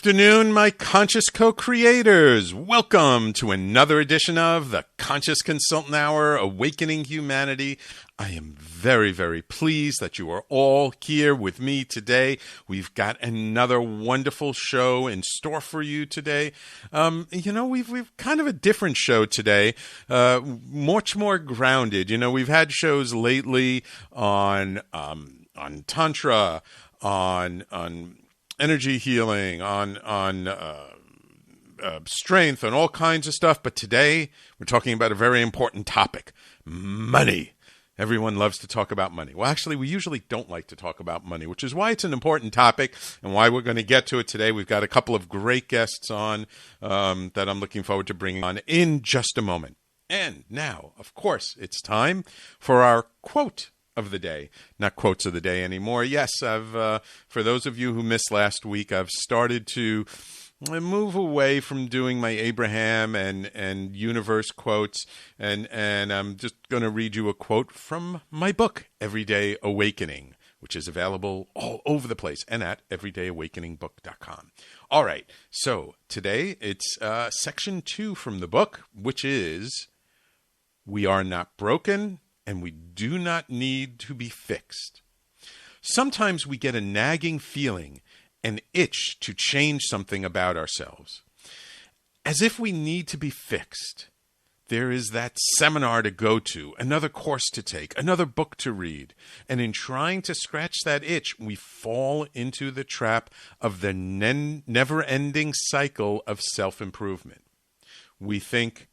afternoon, my conscious co-creators. Welcome to another edition of the Conscious Consultant Hour, Awakening Humanity. I am very, very pleased that you are all here with me today. We've got another wonderful show in store for you today. We've kind of a different show today, much more grounded. We've had shows lately on Tantra, on energy healing, on strength, and all kinds of stuff. But today, we're talking about a very important topic, money. Everyone loves to talk about money. Well, actually, we usually don't like to talk about money, which is why it's an important topic and why we're going to get to it today. We've got a couple of great guests on that I'm looking forward to bringing on in just a moment. And now, of course, it's time for our quote of the day. Not quotes of the day anymore. Yes, for those of you who missed last week, I've started to move away from doing my Abraham and universe quotes, and I'm just going to read you a quote from my book, Everyday Awakening, which is available all over the place and at everydayawakeningbook.com. All right, so today it's section 2 from the book, which is, we are not broken, and we do not need to be fixed. Sometimes we get a nagging feeling, an itch to change something about ourselves, as if we need to be fixed. There is that seminar to go to, another course to take, another book to read, and in trying to scratch that itch, we fall into the trap of the never-ending cycle of self-improvement. We think,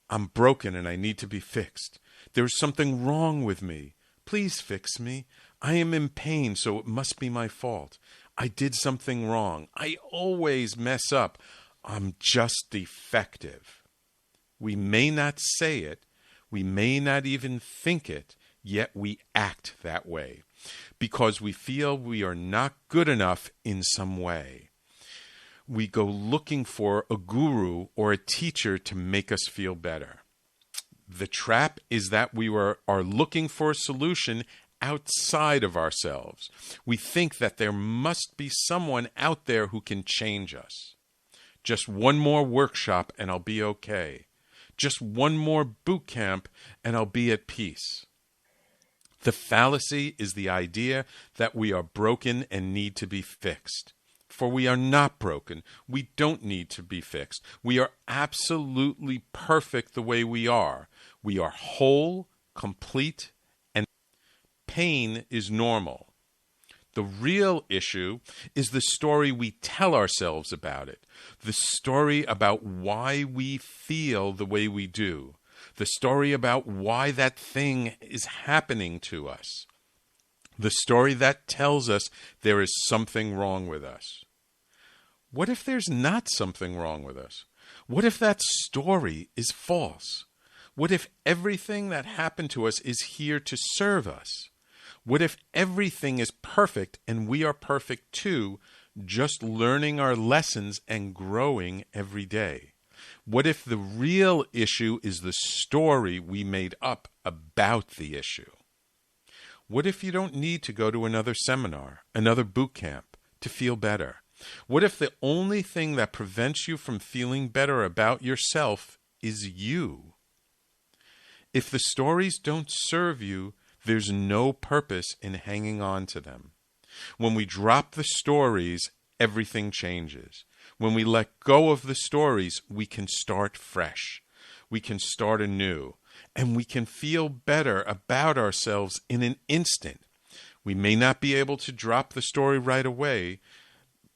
I'm broken and I need to be fixed. There's something wrong with me. Please fix me. I am in pain, so it must be my fault. I did something wrong. I always mess up. I'm just defective. We may not say it. We may not even think it, yet we act that way because we feel we are not good enough in some way. We go looking for a guru or a teacher to make us feel better. The trap is that we are looking for a solution outside of ourselves. We think that there must be someone out there who can change us. Just one more workshop and I'll be okay. Just one more boot camp and I'll be at peace. The fallacy is the idea that we are broken and need to be fixed. For we are not broken. We don't need to be fixed. We are absolutely perfect the way we are. We are whole, complete, and pain is normal. The real issue is the story we tell ourselves about it. The story about why we feel the way we do. The story about why that thing is happening to us. The story that tells us there is something wrong with us. What if there's not something wrong with us? What if that story is false? What if everything that happened to us is here to serve us? What if everything is perfect and we are perfect too, just learning our lessons and growing every day? What if the real issue is the story we made up about the issue? What if you don't need to go to another seminar, another boot camp to feel better? What if the only thing that prevents you from feeling better about yourself is you? If the stories don't serve you, there's no purpose in hanging on to them. When we drop the stories, everything changes. When we let go of the stories, we can start fresh. We can start anew. And we can feel better about ourselves in an instant. We may not be able to drop the story right away,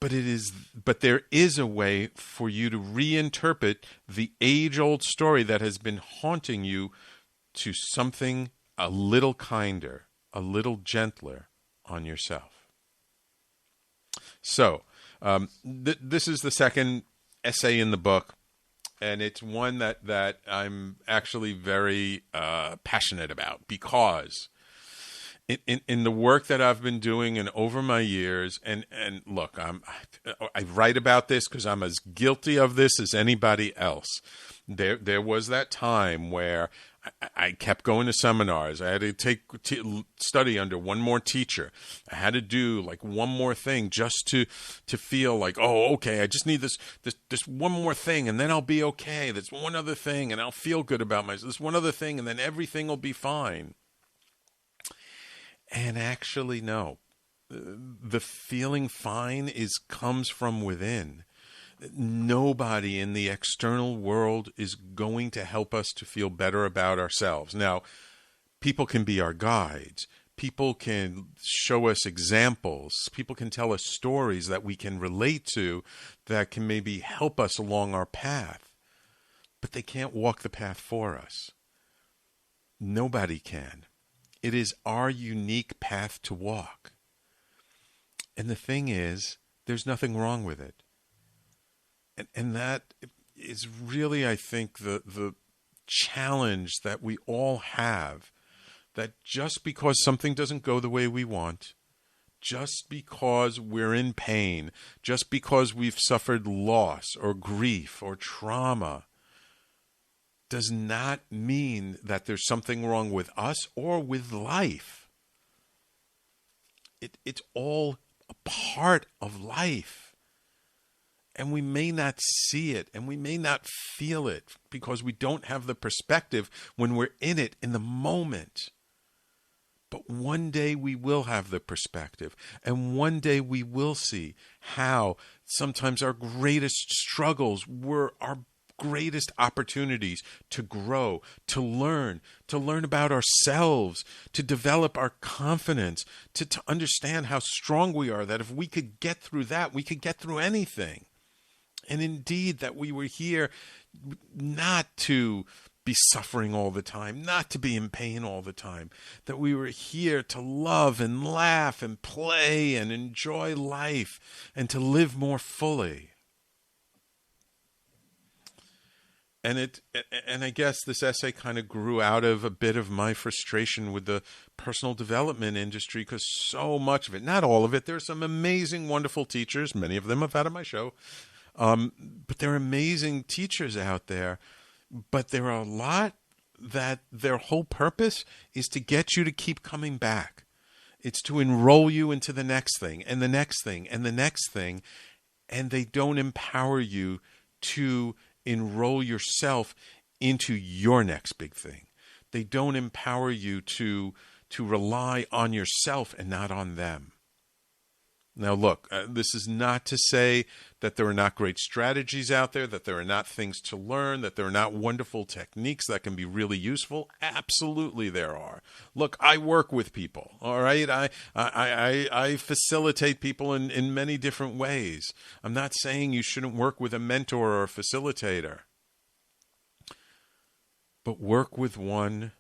but there is a way for you to reinterpret the age-old story that has been haunting you to something a little kinder, a little gentler on yourself. So, this is the second essay in the book. And it's one that I'm actually very passionate about because in the work that I've been doing and over my years, and look, I write about this because I'm as guilty of this as anybody else. There was that time where I kept going to seminars. I had to study under one more teacher. I had to do like one more thing just to feel like, oh, okay, I just need this one more thing, and then I'll be okay. There's one other thing, and I'll feel good about myself. This one other thing, and then everything will be fine. And actually, no. The feeling fine comes from within. Nobody in the external world is going to help us to feel better about ourselves. Now, people can be our guides. People can show us examples. People can tell us stories that we can relate to that can maybe help us along our path. But they can't walk the path for us. Nobody can. It is our unique path to walk. And the thing is, there's nothing wrong with it. And that is really, I think, the challenge that we all have, that just because something doesn't go the way we want, just because we're in pain, just because we've suffered loss or grief or trauma, does not mean that there's something wrong with us or with life. It's all a part of life. And we may not see it, and we may not feel it because we don't have the perspective when we're in it in the moment. But one day we will have the perspective, and one day we will see how sometimes our greatest struggles were our greatest opportunities to grow, to learn about ourselves, to develop our confidence, to understand how strong we are, that if we could get through that, we could get through anything. And indeed, that we were here not to be suffering all the time, not to be in pain all the time, that we were here to love and laugh and play and enjoy life and to live more fully. And I guess this essay kind of grew out of a bit of my frustration with the personal development industry, because so much of it, not all of it, there are some amazing, wonderful teachers. Many of them I've had on my show. But there are amazing teachers out there, but there are a lot that their whole purpose is to get you to keep coming back. It's to enroll you into the next thing and the next thing and the next thing, and they don't empower you to enroll yourself into your next big thing. They don't empower you to rely on yourself and not on them. Now, look, this is not to say that there are not great strategies out there, that there are not things to learn, that there are not wonderful techniques that can be really useful. Absolutely there are. Look, I work with people, all right? I facilitate people in many different ways. I'm not saying you shouldn't work with a mentor or a facilitator, but work with one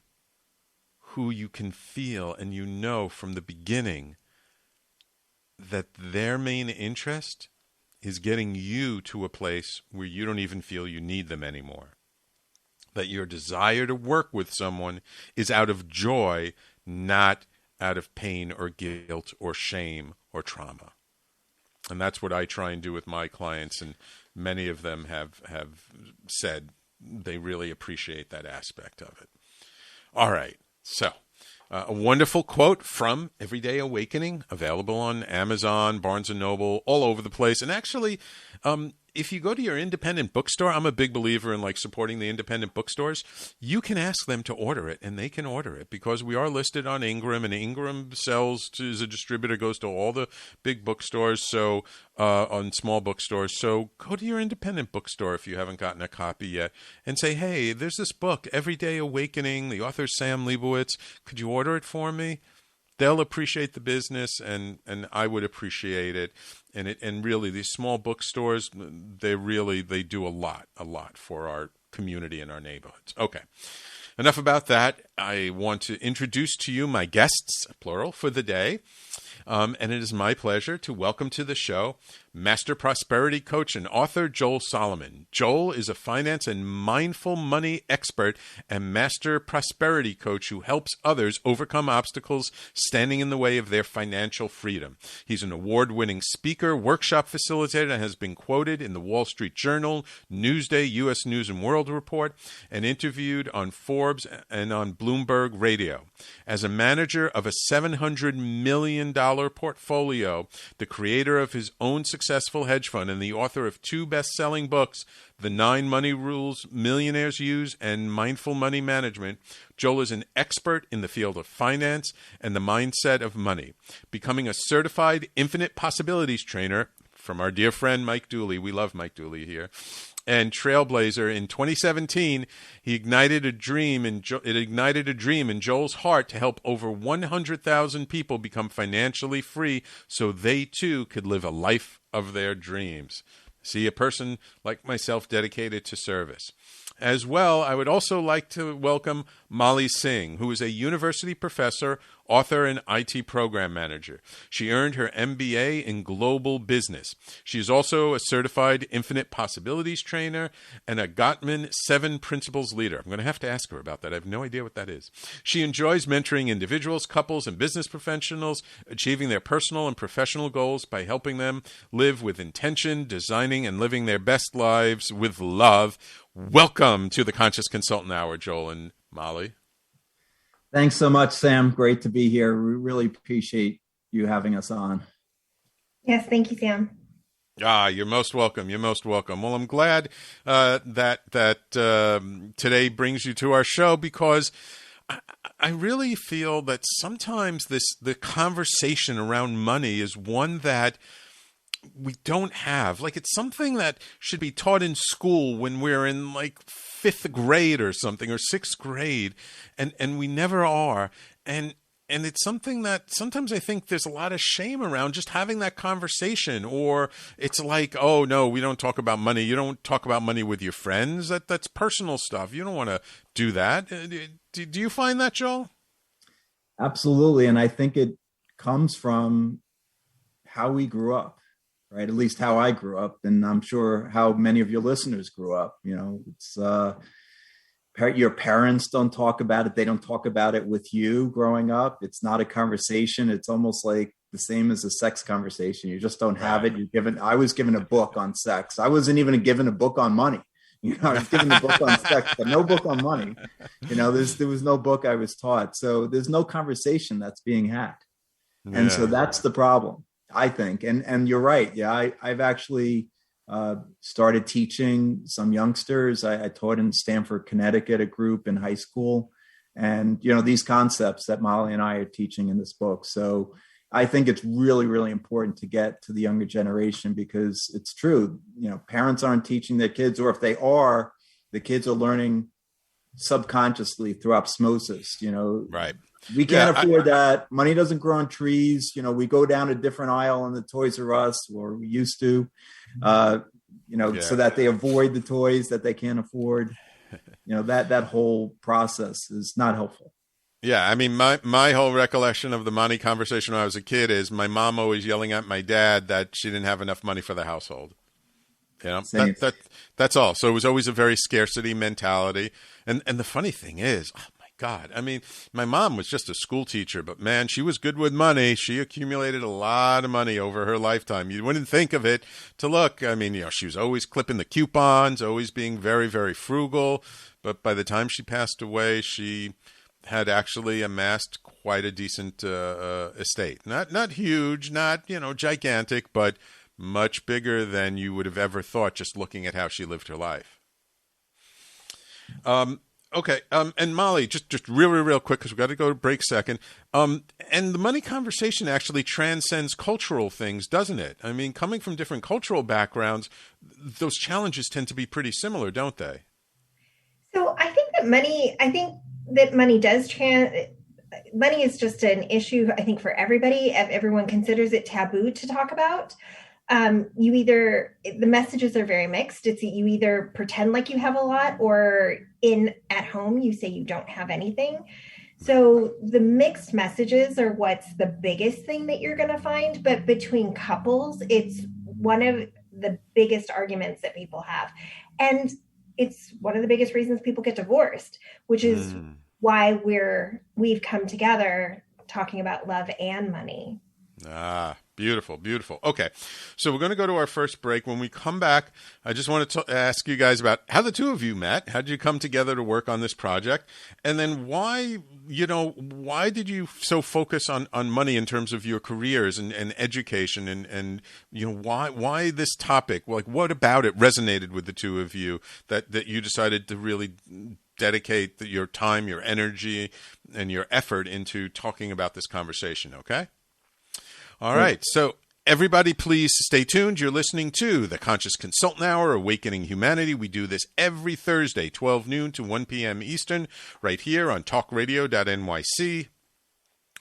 who you can feel and you know from the beginning that their main interest is getting you to a place where you don't even feel you need them anymore. That your desire to work with someone is out of joy, not out of pain or guilt or shame or trauma. And that's what I try and do with my clients, and many of them have said they really appreciate that aspect of it. All right, so a wonderful quote from Everyday Awakening, available on Amazon, Barnes & Noble, all over the place. And actually, if you go to your independent bookstore, I'm a big believer in like supporting the independent bookstores. You can ask them to order it, and they can order it, because we are listed on Ingram, and Ingram sells as a distributor, goes to all the big bookstores, so on small bookstores. So go to your independent bookstore if you haven't gotten a copy yet, and say, hey, there's this book, Everyday Awakening. The author is Sam Leibowitz. Could you order it for me? They'll appreciate the business, and I would appreciate it. And really, these small bookstores, they do a lot for our community and our neighborhoods. Okay, enough about that. I want to introduce to you my guests, plural, for the day. And it is my pleasure to welcome to the show Master Prosperity Coach and author Joel Solomon. Joel is a finance and mindful money expert and Master Prosperity Coach who helps others overcome obstacles standing in the way of their financial freedom. He's an award-winning speaker, workshop facilitator, and has been quoted in the Wall Street Journal, Newsday, U.S. News and World Report, and interviewed on Forbes and on Bloomberg Radio. As a manager of a $700 million portfolio, the creator of his own successful hedge fund, and the author of 2 best-selling books, The 9 Money Rules Millionaires Use and Mindful Money Management, Joel is an expert in the field of finance and the mindset of money. Becoming a certified infinite possibilities trainer from our dear friend Mike Dooley, we love Mike Dooley here, and trailblazer in 2017, he ignited a dream in Joel's heart to help over 100,000 people become financially free so they too could live a life of their dreams. See, a person like myself dedicated to service. As well, I would also like to welcome Molly Singh, who is a university professor, author, and IT program manager. She earned her MBA in global business. She is also a certified infinite possibilities trainer and a Gottman 7 principles leader. I'm going to have to ask her about that. I have no idea what that is. She enjoys mentoring individuals, couples, and business professionals, achieving their personal and professional goals by helping them live with intention, designing and living their best lives with love. Welcome to the Conscious Consultant Hour, Joel and Molly. Thanks so much, Sam. Great to be here. We really appreciate you having us on. Yes, thank you, Sam. You're most welcome. You're most welcome. Well, I'm glad that today brings you to our show because I really feel that sometimes the conversation around money is one that we don't have. Like, it's something that should be taught in school when we're in like 5th grade or something, or 6th grade, and we never are. And it's something that sometimes I think there's a lot of shame around just having that conversation, or it's like, oh no, we don't talk about money. You don't talk about money with your friends. That's personal stuff. You don't want to do that. Do you find that, Joel? Absolutely. And I think it comes from how we grew up. Right, at least how I grew up, and I'm sure how many of your listeners grew up. You know, it's your parents don't talk about it. They don't talk about it with you growing up. It's not a conversation. It's almost like the same as a sex conversation. You just don't have it. I was given a book on sex. I wasn't even given a book on money. You know, I was given a book on sex, but no book on money. You know, there was no book I was taught. So there's no conversation that's being had. Yeah. And so that's the problem, I think. And you're right. Yeah, I've actually started teaching some youngsters. I taught in Stamford, Connecticut, a group in high school. And, you know, these concepts that Molly and I are teaching in this book. So I think it's really, really important to get to the younger generation because it's true. You know, parents aren't teaching their kids, or if they are, the kids are learning subconsciously through osmosis, you know. Right. We can't afford that. Money doesn't grow on trees. You know, we go down a different aisle in the Toys R Us, or we used to, so that they avoid the toys that they can't afford. You know, that whole process is not helpful. Yeah, I mean, my whole recollection of the money conversation when I was a kid is my mom always yelling at my dad that she didn't have enough money for the household. You know, that's all. So it was always a very scarcity mentality. And the funny thing is, God, I mean, my mom was just a school teacher, but man, she was good with money. She accumulated a lot of money over her lifetime. You wouldn't think of it to look. I mean, you know, she was always clipping the coupons, always being very, very frugal. But by the time she passed away, she had actually amassed quite a decent estate. Not huge, not, you know, gigantic, but much bigger than you would have ever thought just looking at how she lived her life. Okay, and Molly, just real quick, because we've got to go to break second. And the money conversation actually transcends cultural things, doesn't it? I mean, coming from different cultural backgrounds, those challenges tend to be pretty similar, don't they? So I think that money does money is just an issue, I think, for everybody. Everyone considers it taboo to talk about. The messages are very mixed. It's you either pretend like you have a lot, or at home you say you don't have anything. So the mixed messages are what's the biggest thing that you're going to find, but between couples, it's one of the biggest arguments that people have. And it's one of the biggest reasons people get divorced, which is why we've come together talking about love and money. Ah, beautiful, beautiful. Okay, so we're going to go to our first break. When we come back, I just want to ask you guys about how the two of you met. How did you come together to work on this project? And then why did you so focus on money in terms of your careers and education and why this topic? Like, what about it resonated with the two of you that you decided to really dedicate your time, your energy, and your effort into talking about this conversation, okay? All right. So everybody, please stay tuned. You're listening to the Conscious Consultant Hour, Awakening Humanity. We do this every Thursday, 12 noon to 1 p.m. Eastern, right here on TalkRadio.nyc,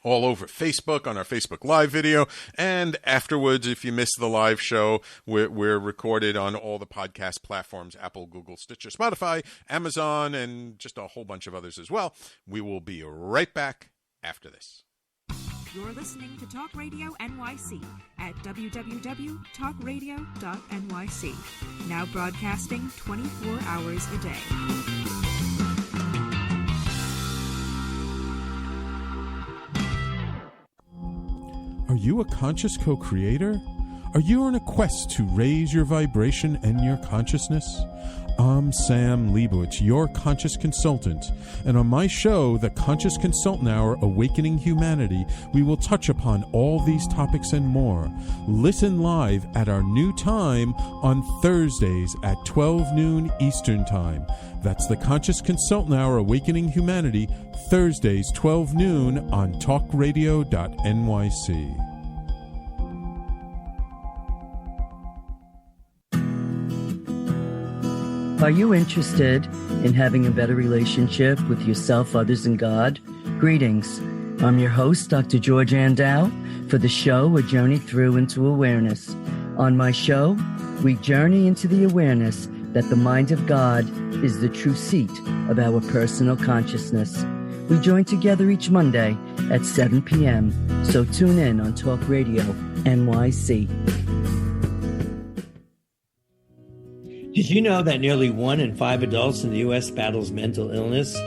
all over Facebook, on our Facebook Live video. And afterwards, if you missed the live show, we're recorded on all the podcast platforms, Apple, Google, Stitcher, Spotify, Amazon, and just a whole bunch of others as well. We will be right back after this. You're listening to Talk Radio NYC at www.talkradio.nyc. Now broadcasting 24 hours a day. Are you a conscious co-creator? Are you on a quest to raise your vibration and your consciousness? I'm Sam Leibowitz, your conscious consultant, and on my show, The Conscious Consultant Hour, Awakening Humanity, we will touch upon all these topics and more. Listen live at our new time on Thursdays at 12 noon Eastern Time. That's The Conscious Consultant Hour, Awakening Humanity, Thursdays 12 noon on talkradio.nyc. Are you interested in having a better relationship with yourself, others, and God? Greetings. I'm your host, Dr. George Andow, for the show A Journey Through into Awareness. On my show, we journey into the awareness that the mind of God is the true seat of our personal consciousness. We join together each Monday at 7 p.m., so tune in on Talk Radio NYC. Did you know that nearly 1 in 5 adults in the U.S. battles mental illness?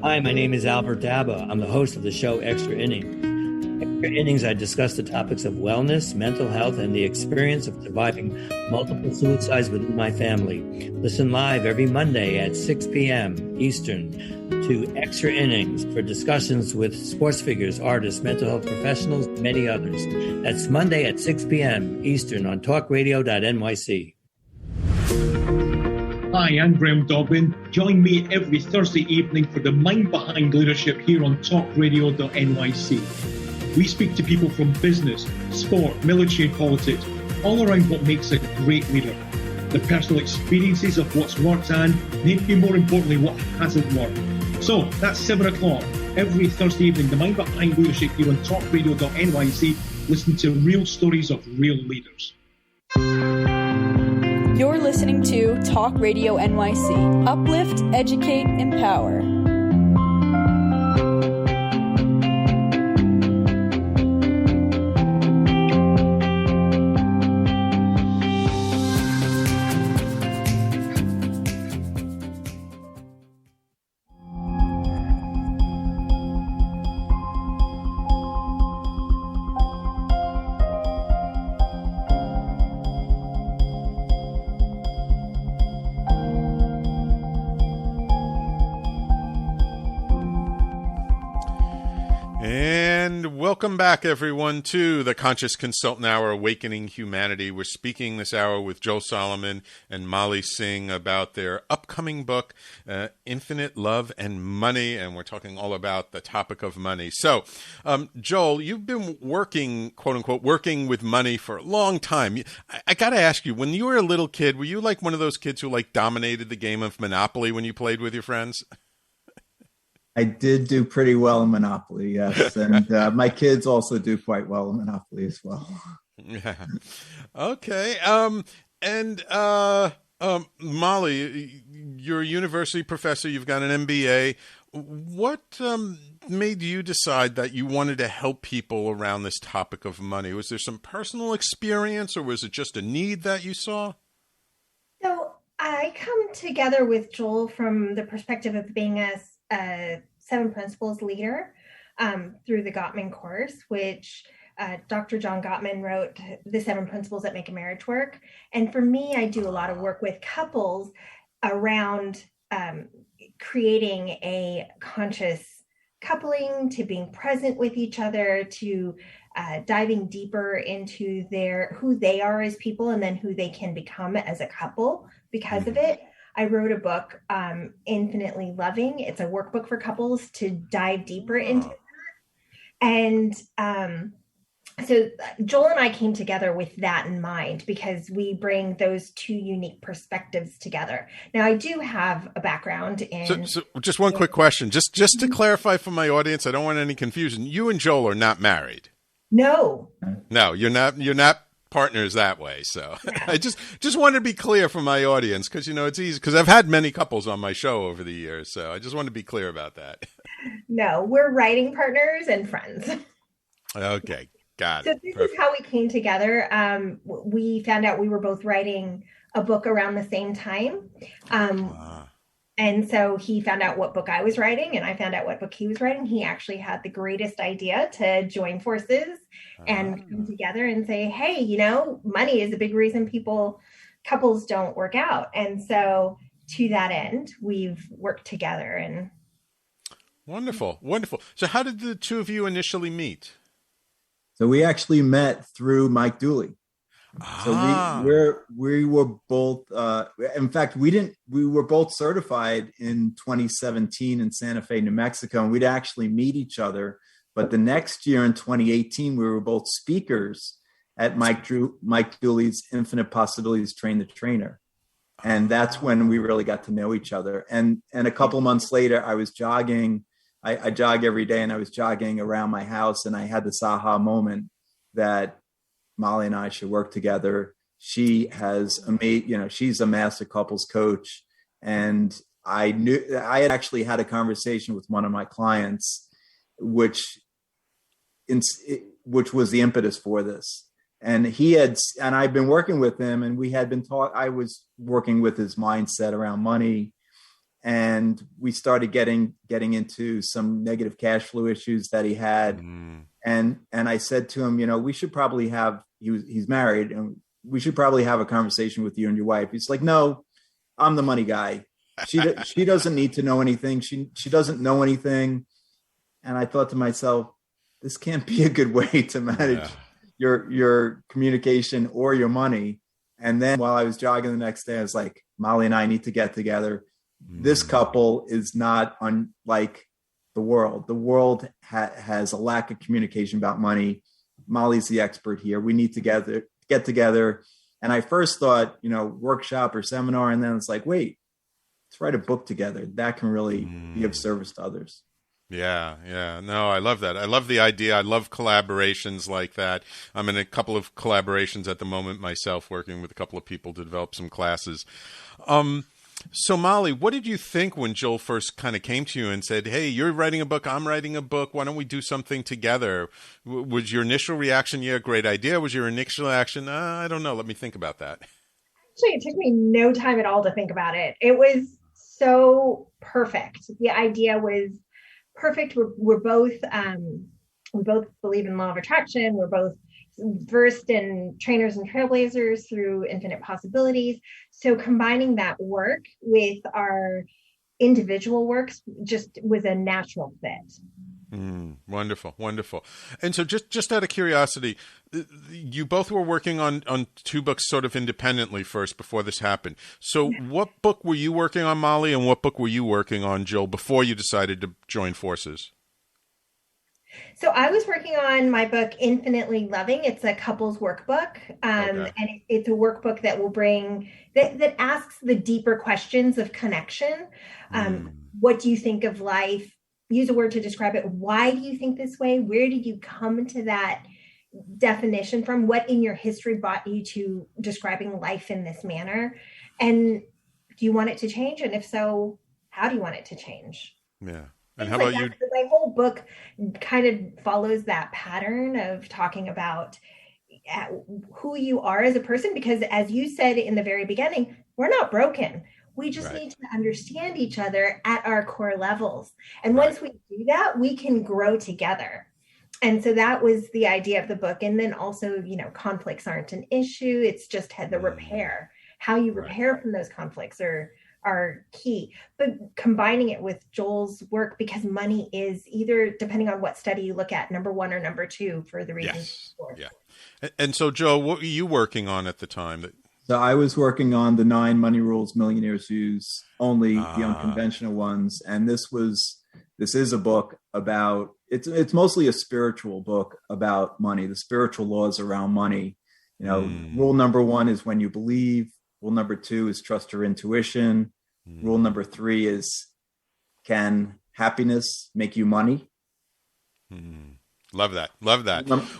Hi, my name is Albert Daba. I'm the host of the show Extra Innings. Extra Innings, I discuss the topics of wellness, mental health, and the experience of surviving multiple suicides within my family. Listen live every Monday at 6 p.m. Eastern to Extra Innings for discussions with sports figures, artists, mental health professionals, and many others. That's Monday at 6 p.m. Eastern on talkradio.nyc. Hi, I'm Graham Dobbin. Join me every Thursday evening for the Mind Behind Leadership here on talkradio.nyc. We speak to people from business, sport, military and politics, all around what makes a great leader. The personal experiences of what's worked and, maybe more importantly, what hasn't worked. So, that's 7 o'clock every Thursday evening, the Mind Behind Leadership here on talkradio.nyc. Listen to real stories of real leaders. You're listening to Talk Radio NYC. Uplift, educate, empower. Welcome back, everyone, to the Conscious Consultant Hour, Awakening Humanity. We're speaking this hour with Joel Solomon and Molly Singh about their upcoming book, Infinite Love and Money, and we're talking all about the topic of money. So, Joel, you've been working, quote-unquote, working with money for a long time. I got to ask you, when you were a little kid, were you like one of those kids who like dominated the game of Monopoly when you played with your friends? I did do pretty well in Monopoly, yes. And my kids also do quite well in Monopoly as well. Yeah. Okay. Molly, you're a university professor. You've got an MBA. What what made you decide that you wanted to help people around this topic of money? Was there some personal experience, or was it just a need that you saw? So I come together with Joel from the perspective of being a 7 Principles leader through the Gottman course, which Dr. John Gottman wrote, The 7 Principles That Make a Marriage Work. And for me, I do a lot of work with couples around creating a conscious coupling, to being present with each other, to diving deeper into who they are as people, and then who they can become as a couple because of it. I wrote a book, Infinitely Loving. It's a workbook for couples to dive deeper into that. And so Joel and I came together with that in mind, because we bring those two unique perspectives together. Now, I do have a background in... So just one quick question. Just to clarify for my audience, I don't want any confusion. You and Joel are not married. No. No, you're not partners that way. So I just wanted to be clear for my audience, because, it's easy, because I've had many couples on my show over the years. So I just want to be clear about that. No, we're writing partners and friends. Okay. Got it. So this is how we came together. We found out we were both writing a book around the same time. And so he found out what book I was writing, and I found out what book he was writing. He actually had the greatest idea to join forces and come together and say, hey, money is a big reason couples don't work out. And so to that end, we've worked together. And Wonderful. So how did the two of you initially meet? So we actually met through Mike Dooley. So we were both, in fact, we were both certified in 2017 in Santa Fe, New Mexico, and we'd actually meet each other. But the next year in 2018, we were both speakers at Mike Dooley's Infinite Possibilities Train the Trainer. And that's when we really got to know each other. And a couple months later, I was jogging. I jog every day, and I was jogging around my house, and I had this aha moment that Molly and I should work together. She has she's a master couples coach. And I had actually had a conversation with one of my clients, which was the impetus for this. And I've been working with him, and we had been I was working with his mindset around money. And we started getting into some negative cash flow issues that he had. And I said to him, we should probably he's married, and we should probably have a conversation with you and your wife. He's like, no, I'm the money guy. She doesn't need to know anything. She doesn't know anything. And I thought to myself, this can't be a good way to manage your communication or your money. And then while I was jogging the next day, I was like, Molly and I need to get together. This couple is not unlike the world. The world has a lack of communication about money. Molly's the expert here. We need to get together. And I first thought, workshop or seminar. And then it's like, wait, let's write a book together. That can really be of service to others. Yeah. No, I love that. I love the idea. I love collaborations like that. I'm in a couple of collaborations at the moment myself, working with a couple of people to develop some classes. So Molly, what did you think when Joel first kind of came to you and said, hey, you're writing a book, I'm writing a book, why don't we do something together? Was your initial reaction, yeah, great idea? Was your initial action, I don't know, let me think about that? Actually, it took me no time at all to think about it. It was so perfect. The idea was perfect. We both believe in law of attraction. We're both versed in trainers and trailblazers through Infinite Possibilities. So combining that work with our individual works just was a natural fit. Wonderful. And so just out of curiosity, you both were working on two books sort of independently first before this happened. So what book were you working on, Molly, and what book were you working on, Jill, before you decided to join forces? So I was working on my book, Infinitely Loving. It's a couples workbook. And it's a workbook that will that asks the deeper questions of connection. What do you think of life? Use a word to describe it. Why do you think this way? Where did you come to that definition from? What in your history brought you to describing life in this manner? And do you want it to change? And if so, how do you want it to change? Yeah. And how about you? My whole book kind of follows that pattern of talking about who you are as a person, because as you said in the very beginning, we're not broken. We just need to understand each other at our core levels. And once we do that, we can grow together. And so that was the idea of the book. And then also, conflicts aren't an issue. It's just the repair, how you repair from those conflicts are key. But combining it with Joel's work, because money is either, depending on what study you look at, number one or number two for the reasons. Yeah. And so, Joe, what were you working on at the time? So I was working on the 9 money rules millionaires use, only the unconventional ones. And this is a book about, it's mostly a spiritual book about money, the spiritual laws around money. Rule number 1 is when you believe. Rule number 2 is trust your intuition. Rule number 3 is, can happiness make you money? Love that.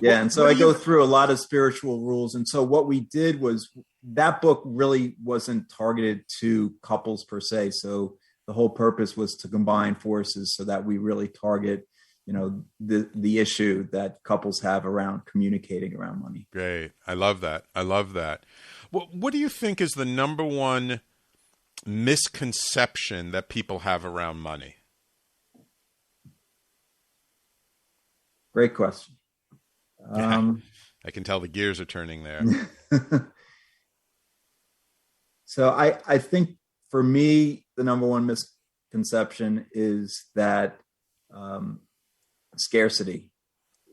Yeah. And so I go through a lot of spiritual rules. And so what we did was, that book really wasn't targeted to couples per se. So the whole purpose was to combine forces so that we really target, the issue that couples have around communicating around money. Great. I love that. What do you think is the number one misconception that people have around money? Great question. I can tell the gears are turning there. So I think for me, the number one misconception is that scarcity.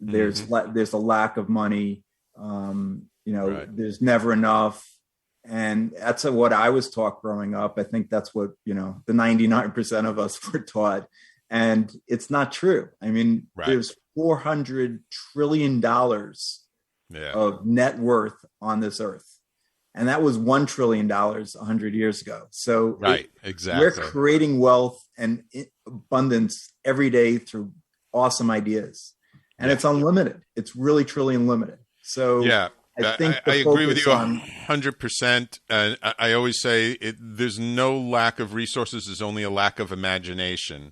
There's a lack of money. There's never enough. And that's what I was taught growing up. I think that's what, the 99% of us were taught. And it's not true. I mean, there's $400 trillion of net worth on this earth. And that was $1 trillion 100 years ago. So exactly. We're creating wealth and abundance every day through awesome ideas. And it's unlimited. It's really truly unlimited. So I think I agree with you 100%. And I always say there's no lack of resources. There's only a lack of imagination.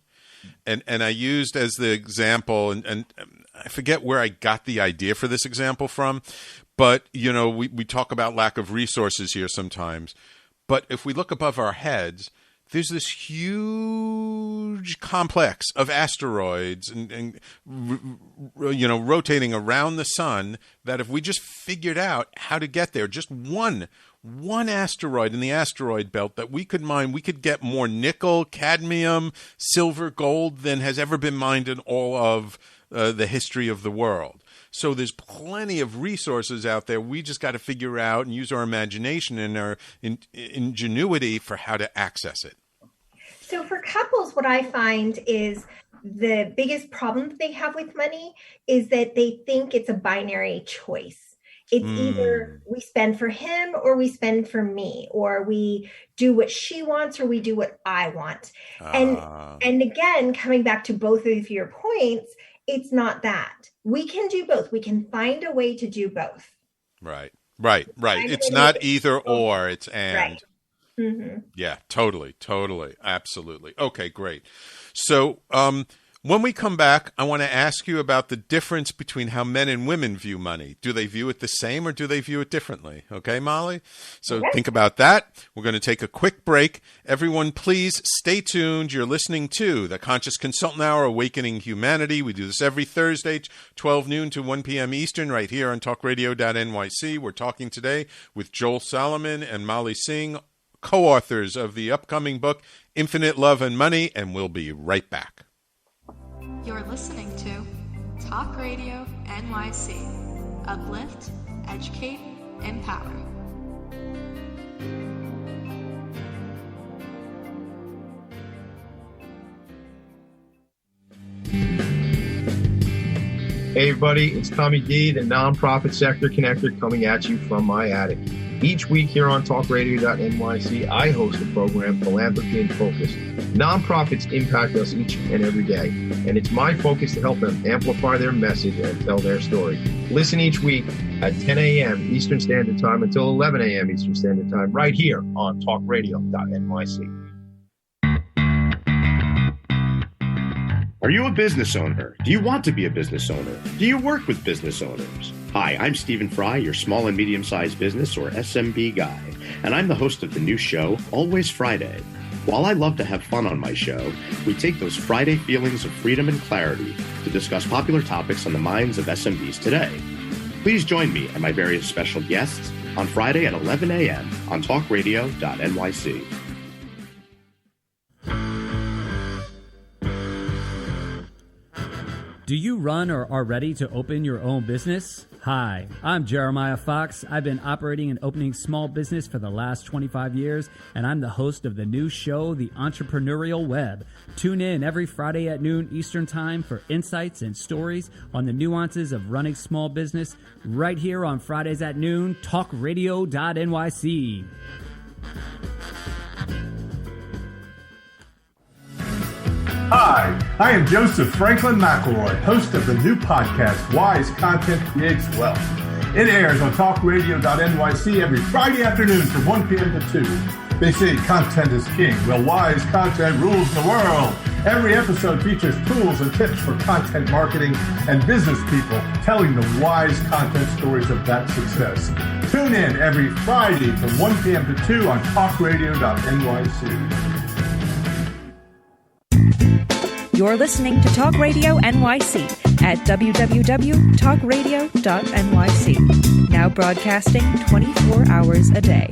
And I used as the example, and I forget where I got the idea for this example from, but, we talk about lack of resources here sometimes. But if we look above our heads, there's this huge complex of asteroids and rotating around the sun that if we just figured out how to get there, just one asteroid in the asteroid belt that we could mine, we could get more nickel, cadmium, silver, gold than has ever been mined in all of the history of the world. So there's plenty of resources out there. We just got to figure out and use our imagination and our ingenuity for how to access it. So for couples, what I find is the biggest problem that they have with money is that they think it's a binary choice. It's either we spend for him or we spend for me, or we do what she wants or we do what I want. And again, coming back to both of your points, it's not that. We can do both. We can find a way to do both. Right. It's not either or, it's and. Right. Mm-hmm. Yeah, totally. Absolutely. Okay, great. So when we come back, I want to ask you about the difference between how men and women view money. Do they view it the same or do they view it differently? Okay, Molly? So think about that. We're going to take a quick break. Everyone, please stay tuned. You're listening to the Conscious Consultant Hour, Awakening Humanity. We do this every Thursday, 12 noon to 1 p.m. Eastern, right here on TalkRadio.NYC. We're talking today with Joel Solomon and Molly Singh, co-authors of the upcoming book, Infinite Love and Money, and we'll be right back. You're listening to Talk Radio NYC. Uplift, educate, empower. Hey everybody, it's Tommy D, the nonprofit sector connector, coming at you from my attic. Each week here on TalkRadio.NYC, I host a program, Philanthropy in Focus. Nonprofits impact us each and every day, and it's my focus to help them amplify their message and tell their story. Listen each week at 10 a.m. Eastern Standard Time until 11 a.m. Eastern Standard Time, right here on TalkRadio.NYC. Are you a business owner? Do you want to be a business owner? Do you work with business owners? Hi, I'm Stephen Fry, your small and medium-sized business or SMB guy, and I'm the host of the new show, Always Friday. While I love to have fun on my show, we take those Friday feelings of freedom and clarity to discuss popular topics on the minds of SMBs today. Please join me and my various special guests on Friday at 11 a.m. on TalkRadio.NYC. Do you run or are ready to open your own business? Hi, I'm Jeremiah Fox. I've been operating and opening small business for the last 25 years, and I'm the host of the new show, The Entrepreneurial Web. Tune in every Friday at noon Eastern Time for insights and stories on the nuances of running small business right here on Fridays at noon, TalkRadio.NYC. Hi, I am Joseph Franklin McElroy, host of the new podcast, Wise Content Creates Wealth. It airs on TalkRadio.NYC every Friday afternoon from 1 p.m. to 2. They say content is king. Well, wise content rules the world. Every episode features tools and tips for content marketing and business people telling the wise content stories of that success. Tune in every Friday from 1 p.m. to 2 on TalkRadio.NYC. You're listening to Talk Radio NYC at www.talkradio.nyc. Now broadcasting 24 hours a day.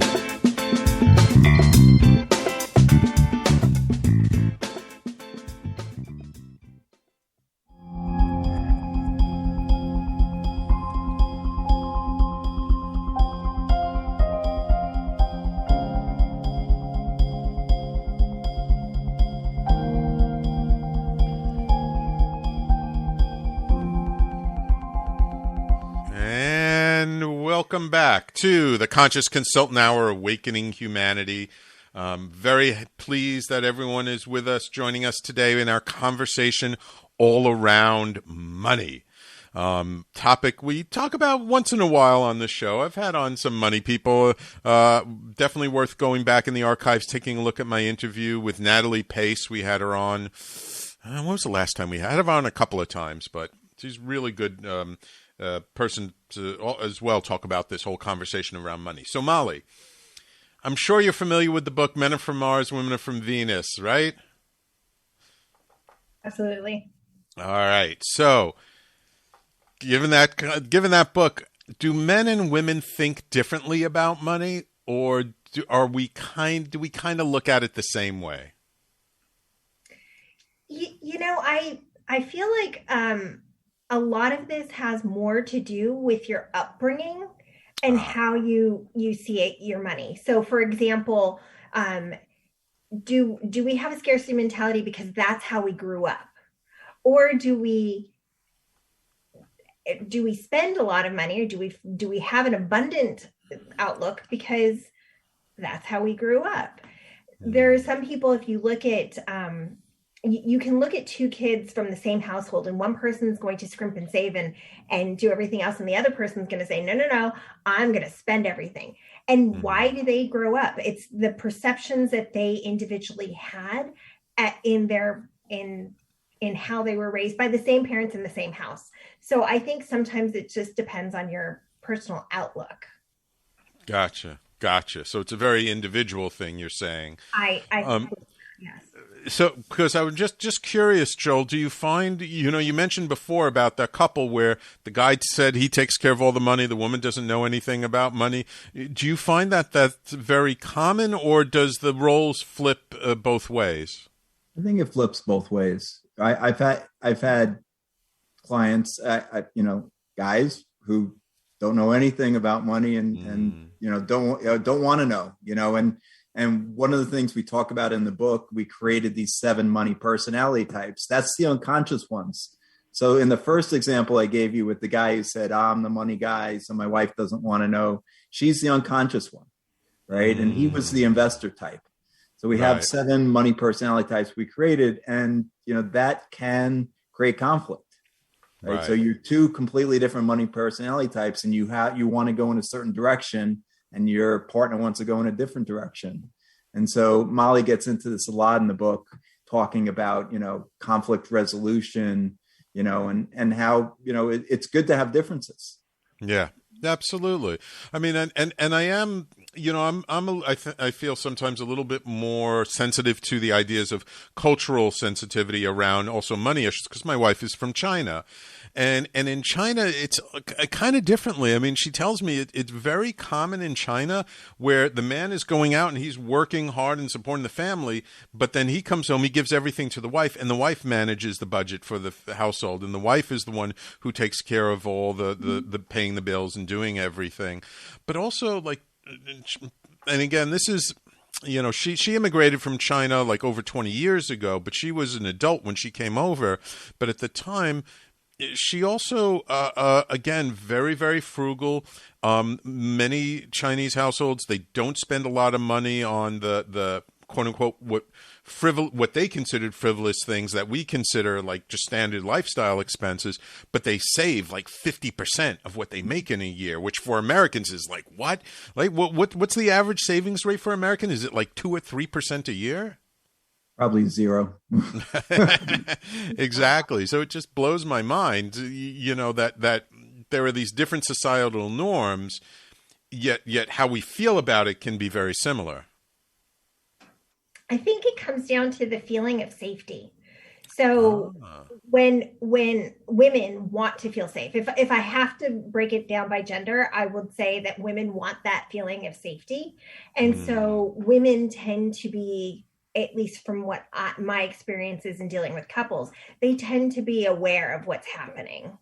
Welcome back to the Conscious Consultant Hour, Awakening Humanity. Very pleased that everyone is with us, joining us today in our conversation all around money. Topic we talk about once in a while on the show. I've had on some money people. Definitely worth going back in the archives, taking a look at my interview with Natalie Pace. We had her on. When was the last time we had her on? A couple of times, but she's really good. Person to as well talk about this whole conversation around money. So Molly, I'm sure you're familiar with the book Men Are From Mars, Women Are From Venus, right? Absolutely. All right. So given that book, do men and women think differently about money, or do we kind of look at it the same way? You know, I feel like a lot of this has more to do with your upbringing and how you see your money. So, for example, do we have a scarcity mentality because that's how we grew up, or do we spend a lot of money, or do we have an abundant outlook because that's how we grew up? There are some people, if you look at you can look at two kids from the same household, and one person's going to scrimp and save and do everything else, and the other person's going to say, no, I'm going to spend everything. And why do they grow up? It's the perceptions that they individually had in how they were raised by the same parents in the same house. So I think sometimes it just depends on your personal outlook. Gotcha. So it's a very individual thing, you're saying. I yes. So, because I was just curious, Joel, do you find, you mentioned before about that couple where the guy said he takes care of all the money, the woman doesn't know anything about money. Do you find that that's very common, or does the roles flip both ways? I think it flips both ways. I've had clients, guys who don't know anything about money and don't want to know, And one of the things we talk about in the book, we created these 7 money personality types. That's the unconscious ones. So in the first example I gave you with the guy who said, I'm the money guy, so my wife doesn't want to know. She's the unconscious one, right? And he was the investor type. So we have 7 money personality types we created, and that can create conflict. Right? So you're 2 completely different money personality types, and you want to go in a certain direction, and your partner wants to go in a different direction. And so Molly gets into this a lot in the book, talking about, conflict resolution, and how, it's good to have differences. Yeah, absolutely. I mean, and I am, I feel sometimes a little bit more sensitive to the ideas of cultural sensitivity around also money issues, because my wife is from China. And in China, it's kind of differently. I mean, she tells me it's very common in China where the man is going out and he's working hard and supporting the family, but then he comes home, he gives everything to the wife, and the wife manages the budget for the household. And the wife is the one who takes care of all the paying the bills and doing everything. But also, like, and again, this is, she immigrated from China like over 20 years ago, but she was an adult when she came over. But at the time, she also, again, very, very frugal. Many Chinese households, they don't spend a lot of money on the quote unquote what they considered frivolous things that we consider like just standard lifestyle expenses, but they save like 50% of what they make in a year, which for Americans is like what? Like what's the average savings rate for American? Is it like 2 or 3% a year? Probably 0. Exactly. So it just blows my mind, that there are these different societal norms, yet how we feel about it can be very similar. I think it comes down to the feeling of safety. So when women want to feel safe, if I have to break it down by gender, I would say that women want that feeling of safety. And so women tend to be, at least from what my experiences in dealing with couples, they tend to be aware of what's happening.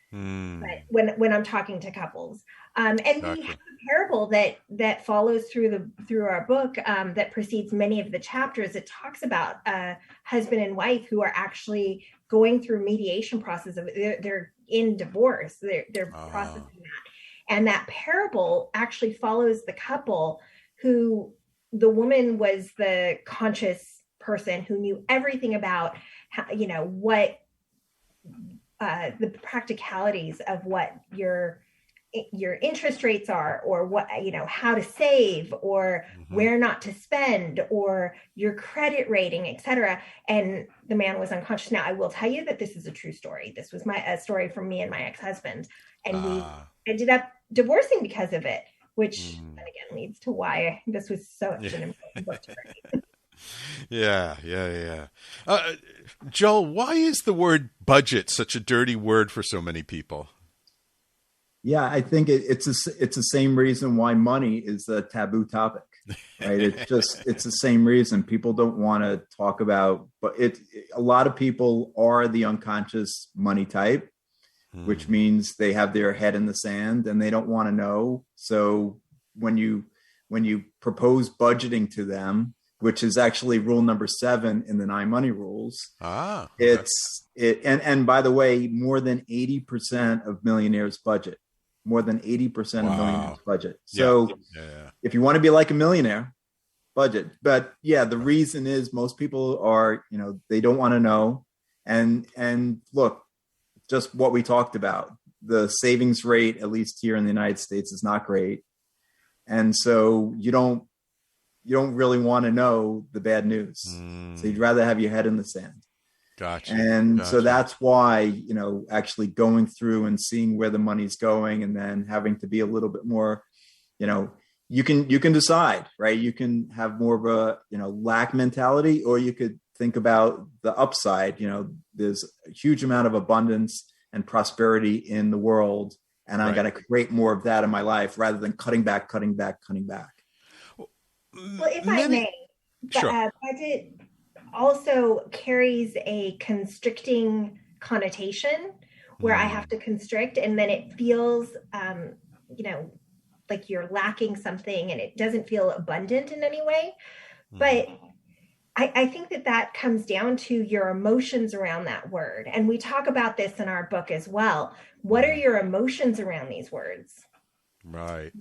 But when I'm talking to couples, and we have a parable that follows through our book that precedes many of the chapters. It talks about a husband and wife who are actually going through mediation process of they're in divorce. They're processing that, and that parable actually follows the couple who. The woman was the conscious person who knew everything about how, what the practicalities of what your interest rates are, or what, how to save, or where not to spend, or your credit rating, etc. And the man was unconscious. Now, I will tell you that this is a true story. This was a story from me and my ex-husband, and we ended up divorcing because of it. Which, again, leads to why this was such an important book to read. Yeah. Joel, why is the word budget such a dirty word for so many people? Yeah, I think it's the same reason why money is a taboo topic, right? It's the same reason people don't want to talk about, but a lot of people are the unconscious money type. Which means they have their head in the sand and they don't want to know. So when you propose budgeting to them, which is actually rule number 7 in the 9 money rules, and by the way, more than 80% of millionaires budget. More than 80% of millionaires budget. So if you want to be like a millionaire, budget. But yeah, the reason is most people are, they don't want to know. And look, just what we talked about, the savings rate, at least here in the United States, is not great. And so you don't really want to know the bad news. So you'd rather have your head in the sand. Gotcha. And so that's why, actually going through and seeing where the money's going, and then having to be a little bit more, you can decide, right? You can have more of a, lack mentality, or you could think about the upside. There's a huge amount of abundance and prosperity in the world, and I got to create more of that in my life rather than cutting back. Well, if I may, budget also carries a constricting connotation where I have to constrict, and then it feels, like you're lacking something, and it doesn't feel abundant in any way. But I think that comes down to your emotions around that word. And we talk about this in our book as well. What are your emotions around these words? Right.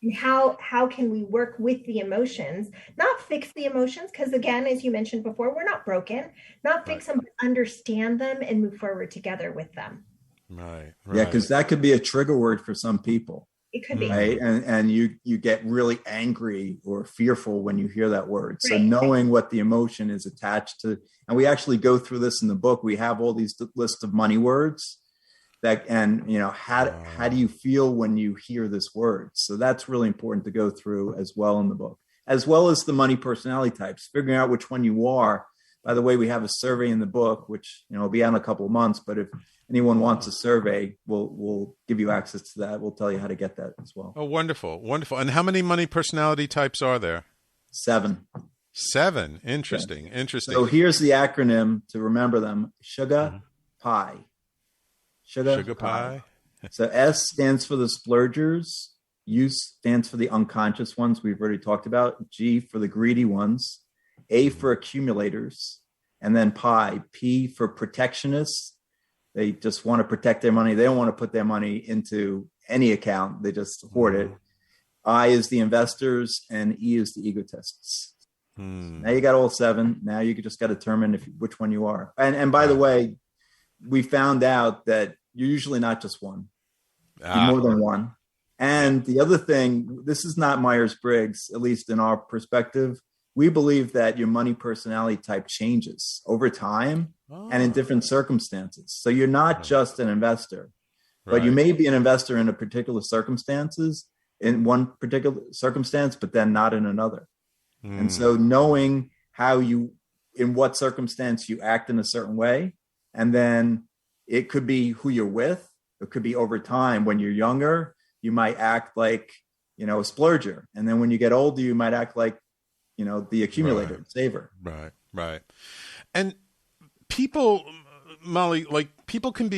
And how can we work with the emotions, not fix the emotions? Because again, as you mentioned before, we're not broken, not fix them, but understand them and move forward together with them. Right. Yeah, because that could be a trigger word for some people. It could be. Right. And you get really angry or fearful when you hear that word. So Right. knowing what the emotion is attached to, and we actually go through this in the book. We have all these lists of money words that, and how do you feel when you hear this word? So that's really important to go through as well in the book, as well as the money personality types, figuring out which one you are. By the way, we have a survey in the book, which will be out in a couple of months, but if anyone wants a survey, we'll give you access to that. We'll tell you how to get that as well. Oh, wonderful. Wonderful. And how many money personality types are there? 7. 7. Interesting. Yeah. Interesting. So here's the acronym to remember them. Sugar pie. Sugar pie. So S stands for the splurgers. U stands for the unconscious ones we've already talked about. G for the greedy ones. A for accumulators. And then pi. P for protectionists. They just want to protect their money. They don't want to put their money into any account. They just hoard it. I is the investors, and E is the egotists. Now you got all 7. Now you just got to determine which one you are. And by the way, we found out that you're usually not just one. You're more than one. And the other thing, this is not Myers-Briggs, at least in our perspective. We believe that your money personality type changes over time and in different circumstances. So you're not just an investor, but you may be an investor in a particular circumstances, in one particular circumstance, but then not in another. And so knowing in what circumstance you act in a certain way, and then it could be who you're with. It could be over time. When you're younger, you might act like, a splurger. And then when you get older, you might act like, the accumulator, saver. Right. And people, Molly, like people can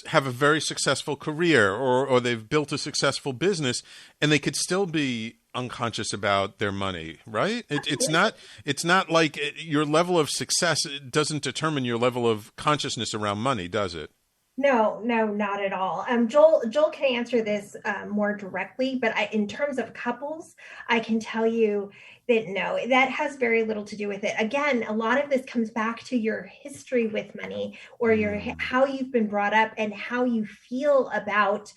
have a very successful career or they've built a successful business and they could still be unconscious about their money, right? It's not like your level of success doesn't determine your level of consciousness around money, does it? No, not at all. Joel can answer this more directly, but in terms of couples, I can tell you that no, that has very little to do with it. Again, a lot of this comes back to your history with money or how you've been brought up and how you feel about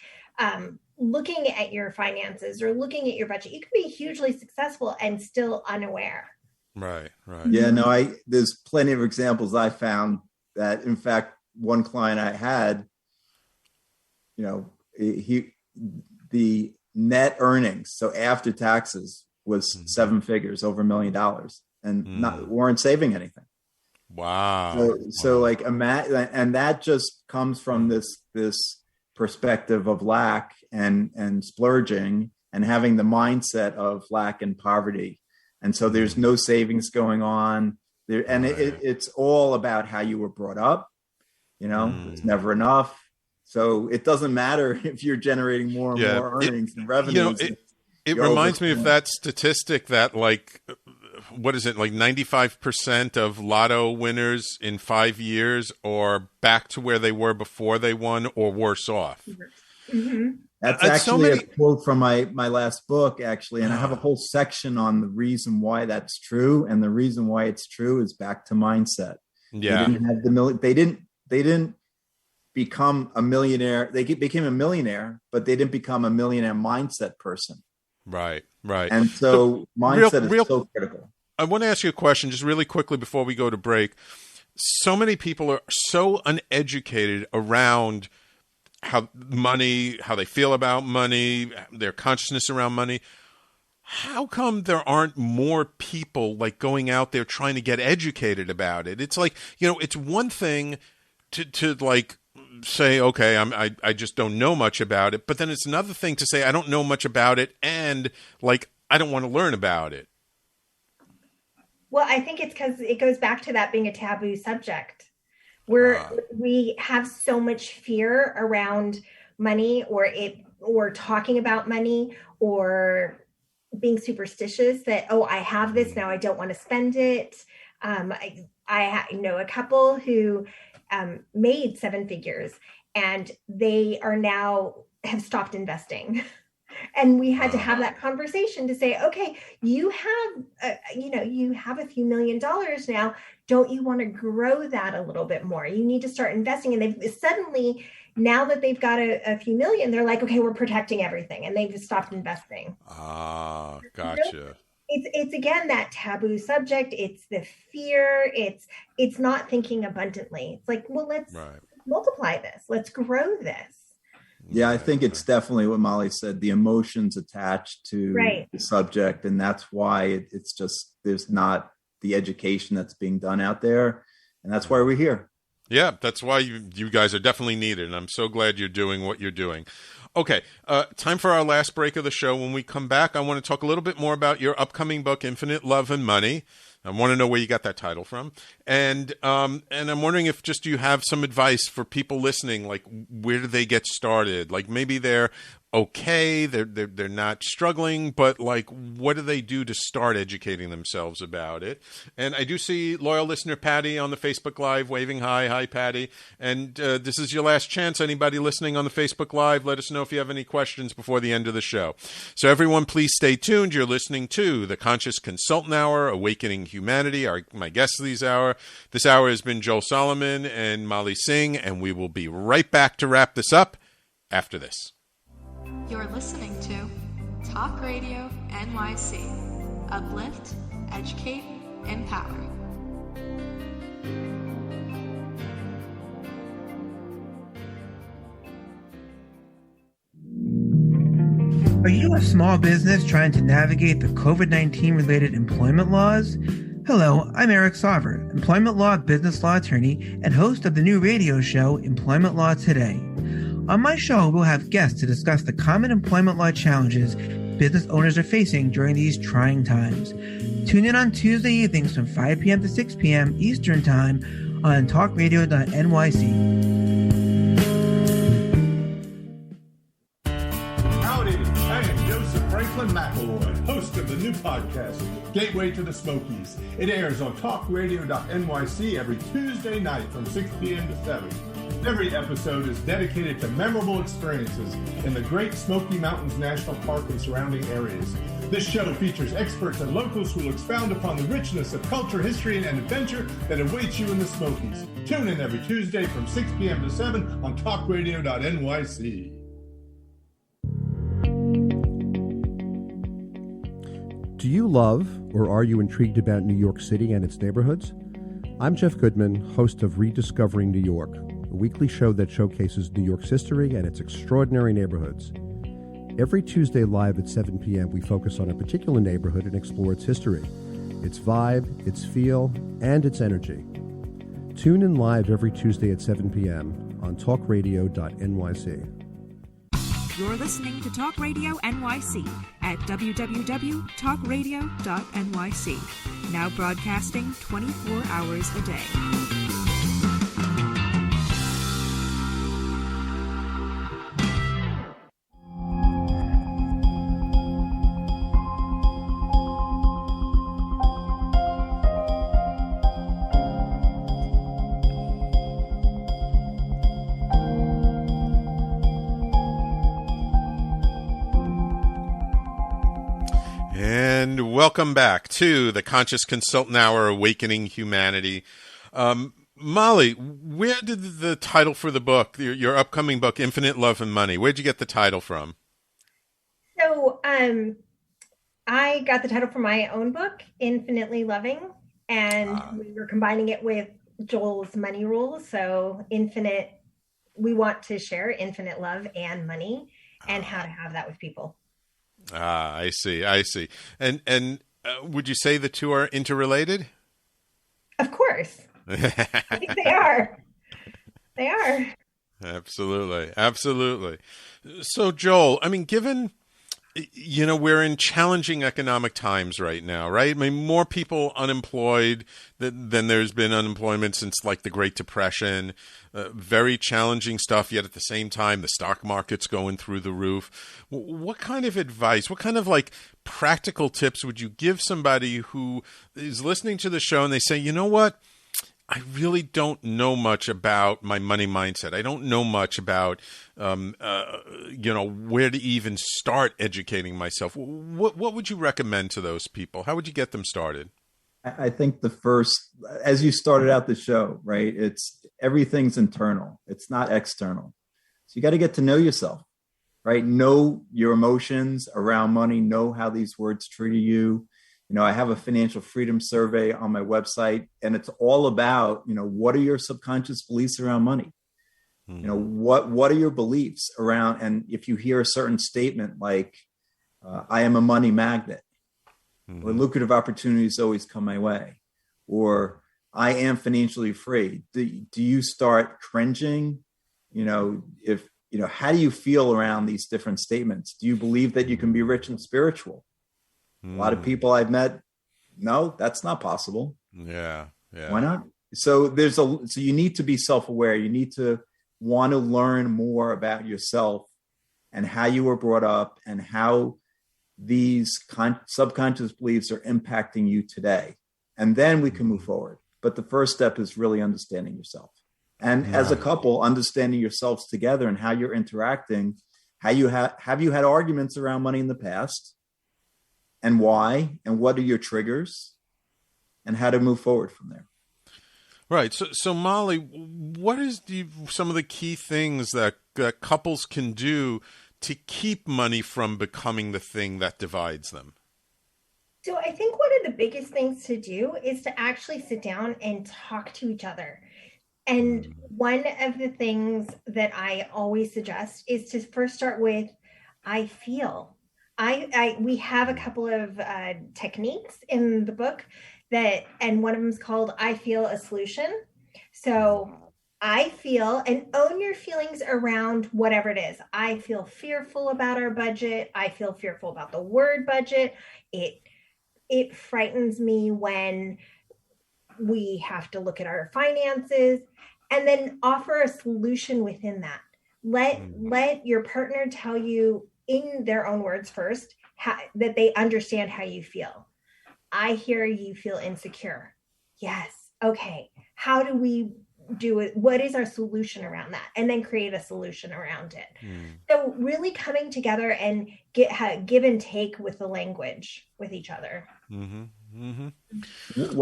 looking at your finances or looking at your budget. You can be hugely successful and still unaware. Right. Yeah, no, there's plenty of examples I found that, in fact, one client I had, the net earnings, so after taxes, was 7 figures, over $1 million, and weren't saving anything. Wow. So like, and that just comes from this perspective of lack and splurging and having the mindset of lack and poverty. And so there's no savings going on there. And it's all about how you were brought up. It's never enough. So it doesn't matter if you're generating more and more earnings and revenues. It reminds me of that statistic that what is it? Like 95% of lotto winners in 5 years are back to where they were before they won or worse off. Mm-hmm. That's actually a quote from my last book, actually. And I have a whole section on the reason why that's true. And the reason why it's true is back to mindset. Yeah. They didn't become a millionaire. They became a millionaire, but they didn't become a millionaire mindset person. Right. And so mindset is so critical. I want to ask you a question just really quickly before we go to break. So many people are so uneducated around how they feel about money, their consciousness around money. How come there aren't more people like going out there trying to get educated about it? It's like, it's one thing to like say, okay, I just don't know much about it. But then it's another thing to say, I don't know much about it. And like, I don't want to learn about it. Well, I think it's because it goes back to that being a taboo subject where we have so much fear around money or talking about money or being superstitious that, I have this now, I don't want to spend it. I know a couple who made 7 figures and they are now have stopped investing And we had to have that conversation to say, okay, you have, you have a few $1 million now. Don't you want to grow that a little bit more? You need to start investing. And they've suddenly, now that they've got a few million, they're like, okay, we're protecting everything. And they've stopped investing. Ah, gotcha. It's again, that taboo subject. It's the fear. It's not thinking abundantly. It's like, well, let's multiply this. Let's grow this. Yeah, I think it's definitely what Molly said, the emotions attached to the subject. And that's why it's just, there's not the education that's being done out there. And that's why we're here. Yeah, that's why you guys are definitely needed. And I'm so glad you're doing what you're doing. Okay, time for our last break of the show. When we come back, I want to talk a little bit more about your upcoming book, Infinite Love and Money. I want to know where you got that title from. And I'm wondering if just you have some advice for people listening, like where do they get started? Like maybe they're okay, they're not struggling, but like what do they do to start educating themselves about it? And I do see loyal listener Patty on the Facebook Live waving hi Patty. And this is your last chance. Anybody listening on the Facebook Live, let us know if you have any questions before the end of the show. So everyone, please stay tuned. You're listening to the Conscious Consultant Hour, Awakening Humanity. My guests this hour has been Joel Solomon and Molly Singh, and we will be right back to wrap this up after this. You're listening to Talk Radio NYC. Uplift, educate, empower. Are you a small business trying to navigate the COVID-19 related employment laws? Hello, I'm Eric Sauver, employment law business law attorney and host of the new radio show Employment Law Today. On my show, we'll have guests to discuss the common employment law challenges business owners are facing during these trying times. Tune in on Tuesday evenings from 5 p.m. to 6 p.m. Eastern Time on TalkRadio.nyc. Howdy, I am Joseph Franklin McElroy, host of the new podcast, Gateway to the Smokies. It airs on TalkRadio.nyc every Tuesday night from 6 p.m. to 7. Every episode is dedicated to memorable experiences in the Great Smoky Mountains National Park and surrounding areas. This show features experts and locals who will expound upon the richness of culture, history, and adventure that awaits you in the Smokies. Tune in every Tuesday from 6 p.m. to 7 on TalkRadio.nyc. Do you love or are you intrigued about New York City and its neighborhoods? I'm Jeff Goodman, host of Rediscovering New York, a weekly show that showcases New York's history and its extraordinary neighborhoods. Every Tuesday live at 7 p.m., we focus on a particular neighborhood and explore its history, its vibe, its feel, and its energy. Tune in live every Tuesday at 7 p.m. on TalkRadio.nyc. You're listening to Talk Radio NYC at www.talkradio.nyc. Now broadcasting 24 hours a day. And welcome back to the Conscious Consultant Hour, Awakening Humanity. Molly, where did the title for the book, your upcoming book, Infinite Love and Money, where'd you get the title from? So I got the title from my own book, Infinitely Loving, and we were combining it with Joel's money rules. So we want to share infinite love and money and how to have that with people. I see. And would you say the two are interrelated? Of course. I think they are. They are. Absolutely. So, Joel, I mean, given, we're in challenging economic times right now, right? I mean, more people unemployed than there's been unemployment since like the Great Depression. Very challenging stuff, yet at the same time, the stock market's going through the roof. What kind of advice, what kind of like practical tips would you give somebody who is listening to the show and they say, you know what? I really don't know much about my money mindset. I don't know much about, where to even start educating myself. What would you recommend to those people? How would you get them started? I think the first, as you started out the show, right? It's everything's internal. It's not external. So you got to get to know yourself, right? Know your emotions around money. Know how these words treat you. I have a financial freedom survey on my website, and it's all about, what are your subconscious beliefs around money? What are your beliefs around? And if you hear a certain statement like, I am a money magnet, or lucrative opportunities always come my way, or I am financially free, do you start cringing? How do you feel around these different statements? Do you believe that you can be rich and spiritual? A lot of people I've met, no, that's not possible. Yeah. Why not? So you need to be self-aware. You need to want to learn more about yourself and how you were brought up and how these subconscious beliefs are impacting you today. And then we can move forward. But the first step is really understanding yourself. And as a couple, understanding yourselves together and how you're interacting, how you have you had arguments around money in the past? And why, and what are your triggers, and how to move forward from there. Right. So Molly, what is some of the key things that couples can do to keep money from becoming the thing that divides them? So I think one of the biggest things to do is to actually sit down and talk to each other. And one of the things that I always suggest is to first start with, I feel. We have a couple of techniques in the book and one of them is called I Feel a Solution. So I feel, and own your feelings around whatever it is. I feel fearful about our budget. I feel fearful about the word budget. It frightens me when we have to look at our finances, and then offer a solution within that. Let your partner tell you in their own words first, that they understand how you feel. I hear you feel insecure. Yes. Okay. How do we do it? What is our solution around that? And then create a solution around it. So really coming together and give and take with the language with each other. One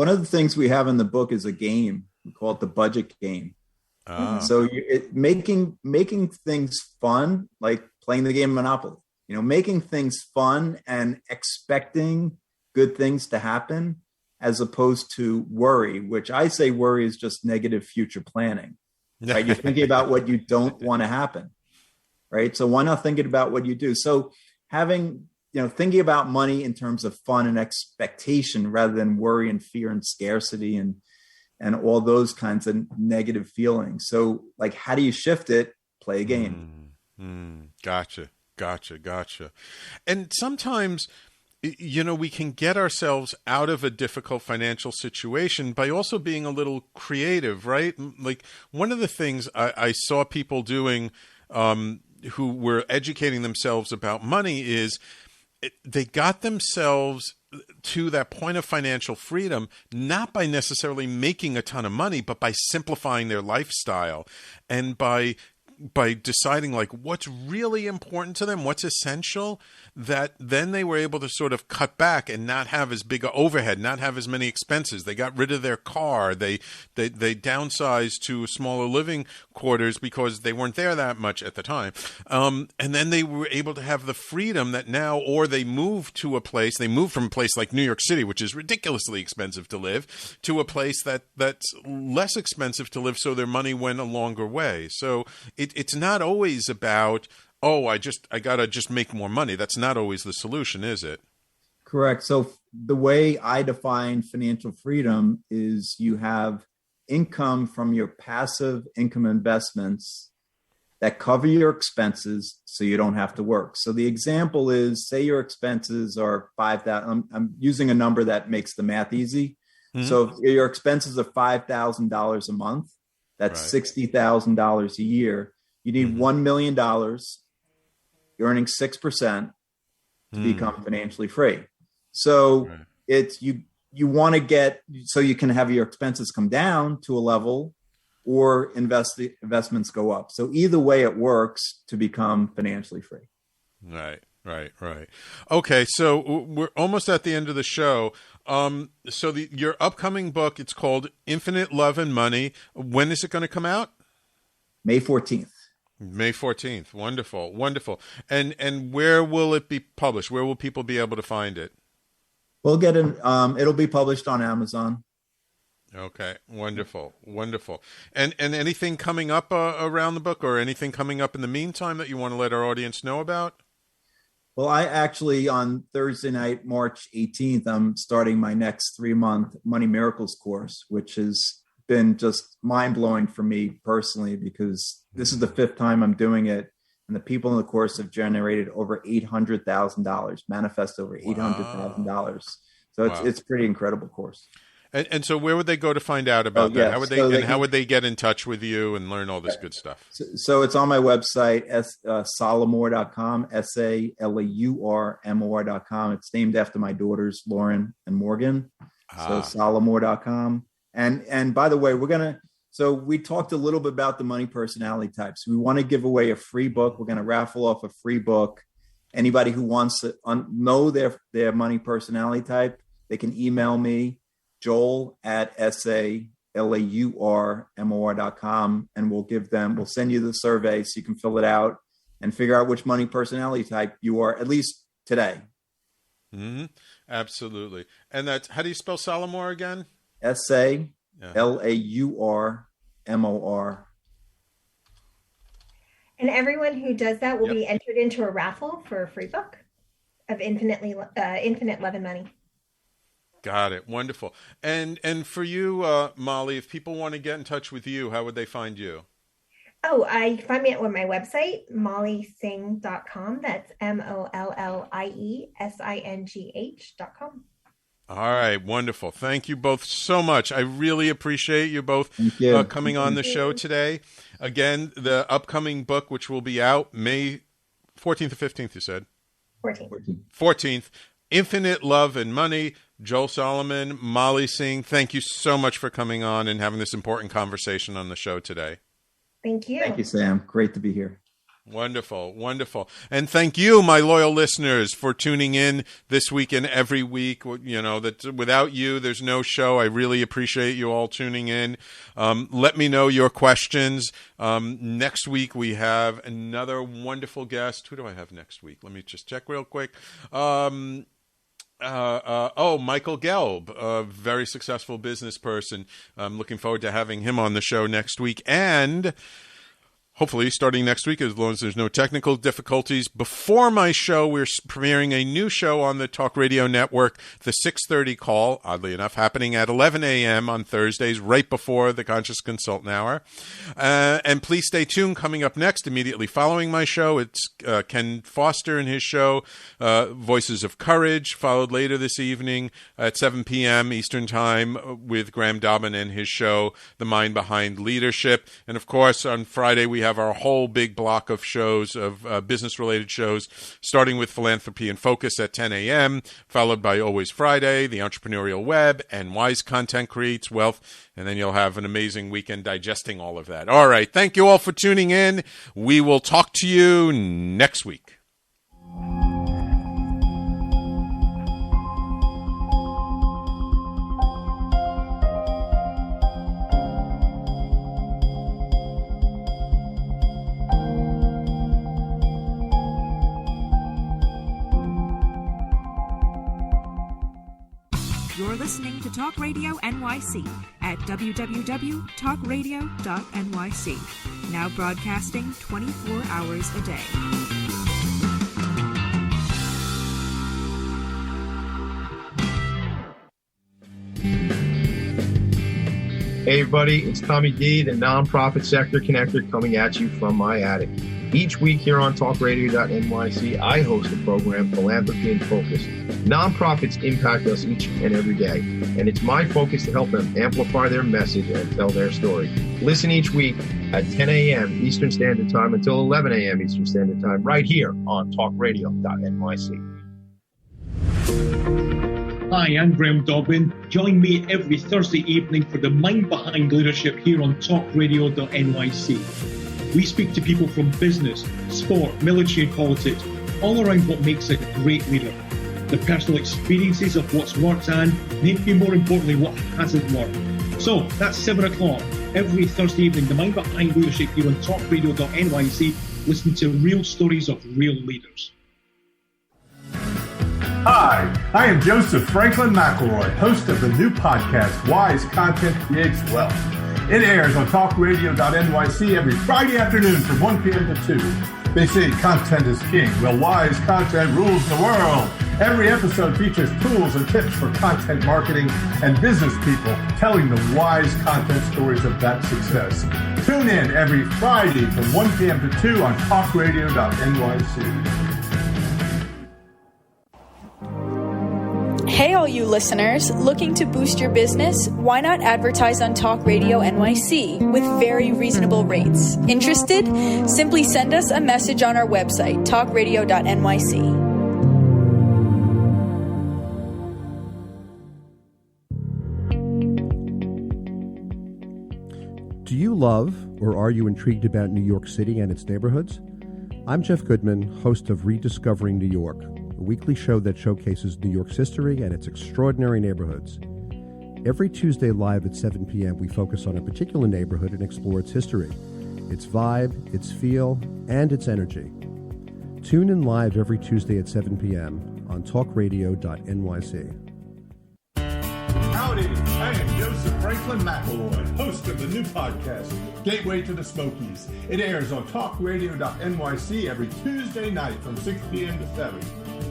of the things we have in the book is a game. We call it the budget game. So making things fun, like playing the game of Monopoly, making things fun and expecting good things to happen, as opposed to worry, which I say worry is just negative future planning, right? You're thinking about what you don't want to happen, right? So why not thinking about what you do? So thinking about money in terms of fun and expectation rather than worry and fear and scarcity and all those kinds of negative feelings. So like, how do you shift it? Play a game. Gotcha. And sometimes, we can get ourselves out of a difficult financial situation by also being a little creative, right? Like one of the things I saw people doing who were educating themselves about money is they got themselves to that point of financial freedom, not by necessarily making a ton of money, but by simplifying their lifestyle and by deciding like what's really important to them, what's essential, that then they were able to sort of cut back and not have as big an overhead, not have as many expenses. They got rid of their car. They downsized to smaller living quarters because they weren't there that much at the time. And then they were able to have the freedom that now, or they moved from a place like New York City, which is ridiculously expensive to live, to a place that's less expensive to live. So their money went a longer way. So it's not always about, I gotta just make more money. That's not always the solution, is it? Correct. So the way I define financial freedom is you have income from your passive income investments that cover your expenses so you don't have to work. So the example is, say your expenses are $5,000. I'm using a number that makes the math easy. So if your expenses are $5,000 a month, that's $60,000 a year. You need $1 million. You're earning 6% to become financially free. So it's you want to get so you can have your expenses come down to a level or investments go up. So either way it works to become financially free. Right. Okay, so we're almost at the end of the show. So your upcoming book, it's called Infinite Love and Money. When is it going to come out? May 14th. May 14th. Wonderful. And where will it be published? Where will people be able to find it? We'll get it'll be published on Amazon. Okay, wonderful. And anything coming up around the book, or anything coming up in the meantime that you want to let our audience know about? Well, I actually, on Thursday night, March 18th, I'm starting my next 3-month Money Miracles course, which has been just mind-blowing for me personally, because this is the 5th time I'm doing it. And the people in the course have generated over $800,000, manifest over $800,000. So it's pretty incredible course. And so where would they go to find out about that? How would they get in touch with you and learn all this good stuff? So it's on my website, salamour.com, SALAURMOR.com. It's named after my daughters, Lauren and Morgan. So salamour.com. And by the way, so we talked a little bit about the money personality types. We want to give away a free book. We're going to raffle off a free book. Anybody who wants to know their money personality type, they can email me, Joel at SALAURMOR.com, and we'll send you the survey so you can fill it out and figure out which money personality type you are, at least today. Mm-hmm. Absolutely. And that's, how do you spell Salamour again? SALAURMOR. And everyone who does that will be entered into a raffle for a free book of Infinite Love and Money. Got it. Wonderful. And for you, Molly, if people want to get in touch with you, how would they find you? I find me on my website, mollysingh.com. That's MOLLIESINGH.com. All right. Wonderful. Thank you both so much. I really appreciate you both coming on the show today. Again, the upcoming book, which will be out May 14th or 15th, you said? 14th. Infinite Love and Money. Joel Solomon, Molly Singh, thank you so much for coming on and having this important conversation on the show today. Thank you. Thank you, Sam. Great to be here. Wonderful. And thank you, my loyal listeners, for tuning in this week and every week. You know, that without you, there's no show. I really appreciate you all tuning in. Let me know your questions. Next week, we have another wonderful guest. Who do I have next week? Let me just check real quick. Michael Gelb, a very successful business person. I'm looking forward to having him on the show next week. And hopefully starting next week, as long as there's no technical difficulties. Before my show, we're premiering a new show on the Talk Radio Network, the 6:30 Call, oddly enough, happening at 11 a.m. on Thursdays, right before the Conscious Consultant Hour. And please stay tuned. Coming up next, immediately following my show, it's Ken Foster and his show, Voices of Courage, followed later this evening at 7 p.m. Eastern Time with Graham Dobbin and his show, The Mind Behind Leadership. And, of course, on Friday, we have our whole big block of shows, of business-related shows, starting with Philanthropy in Focus at 10 a.m., followed by Always Friday, The Entrepreneurial Web, and Wise Content Creates Wealth. And then you'll have an amazing weekend digesting all of that. All right. Thank you all for tuning in. We will talk to you next week. You're listening to Talk Radio NYC at www.talkradio.nyc. Now broadcasting 24 hours a day. Hey everybody, it's Tommy D, the nonprofit sector connector, coming at you from my attic. Each week here on TalkRadio.nyc, I host the program Philanthropy in Focus. Nonprofits impact us each and every day, and it's my focus to help them amplify their message and tell their story. Listen each week at 10 a.m. Eastern Standard Time until 11 a.m. Eastern Standard Time, right here on TalkRadio.nyc. Hi, I'm Graham Dobbin. Join me every Thursday evening for the Mind Behind Leadership here on TalkRadio.NYC. We speak to people from business, sport, military and politics, all around what makes a great leader. The personal experiences of what's worked and, maybe more importantly, what hasn't worked. So, that's 7 o'clock every Thursday evening, the Mind Behind Leadership here on TalkRadio.NYC. Listen to real stories of real leaders. Hi, I am Joseph Franklin McElroy, host of the new podcast, Wise Content Creates Wealth. It airs on TalkRadio.NYC every Friday afternoon from 1 p.m. to 2. They say content is king. Well, wise content rules the world. Every episode features tools and tips for content marketing and business people telling the wise content stories of that success. Tune in every Friday from 1 p.m. to 2 on TalkRadio.NYC. Hey, all you listeners, looking to boost your business? Why not advertise on Talk Radio NYC with very reasonable rates? Interested? Simply send us a message on our website, talkradio.nyc. Do you love or are you intrigued about New York City and its neighborhoods? I'm Jeff Goodman, host of Rediscovering New York, a weekly show that showcases New York's history and its extraordinary neighborhoods. Every Tuesday live at 7 p.m., we focus on a particular neighborhood and explore its history, its vibe, its feel, and its energy. Tune in live every Tuesday at 7 p.m. on talkradio.nyc. Howdy, I am Joseph Franklin McElroy, host of the new podcast, Gateway to the Smokies. It airs on TalkRadio.NYC every Tuesday night from 6 p.m. to 7.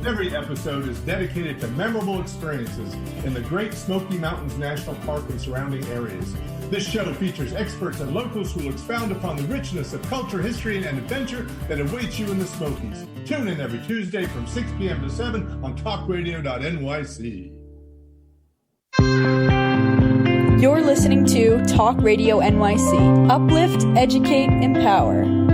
Every episode is dedicated to memorable experiences in the Great Smoky Mountains National Park and surrounding areas. This show features experts and locals who will expound upon the richness of culture, history, and adventure that awaits you in the Smokies. Tune in every Tuesday from 6 p.m. to 7 on TalkRadio.NYC. You're listening to Talk Radio NYC. Uplift, educate, empower.